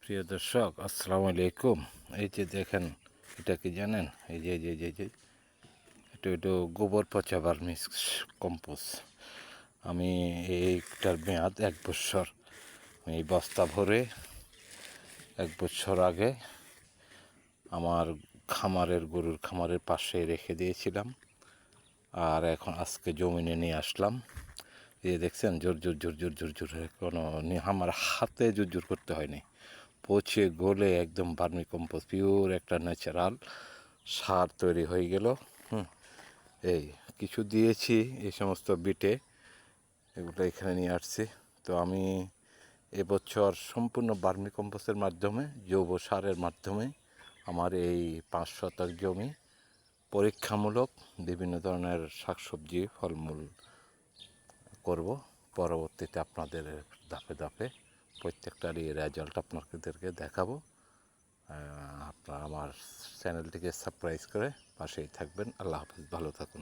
প্রিয় দর্শক, আসসালামু আলাইকুম। এই যে দেখেন, এটা কি জানেন? এই যে এটা গোবর পচা ভার্মিস কম্পোস্ট। আমি এইটার মেয়াদ 1 বছর। এই বস্তা ভরে 1 বছর আগে আমার গরুর খামারের পাশে রেখে দিয়েছিলাম, আর এখন আজকে জমিনে নিয়ে আসলাম। এই দেখছেন, জোর কোনো আমার হাতে জোর করতে হয়নি, পচে গলে একদম ভার্মি কম্পোস্ট পিওর একটা ন্যাচারাল সার তৈরি হয়ে গেল। এই কিছু দিয়েছি এই সমস্ত বিটে, এগুলো এখানে নিয়ে আসছি। তো আমি এবছর সম্পূর্ণ ভার্মি কম্পোস্টের মাধ্যমে, জৈব সারের মাধ্যমে আমার এই 5 শতক জমি পরীক্ষামূলক বিভিন্ন ধরনের শাকসবজি ফলমূল করব। পরবর্তীতে আপনাদের ধাপে ধাপে প্রত্যেকটারই রেজাল্ট আপনাদেরকে দেখাবো। আপনারা আমার চ্যানেলটিকে সাবস্ক্রাইব করে পাশেই থাকবেন। আল্লাহ হাফিজ, ভালো থাকুন।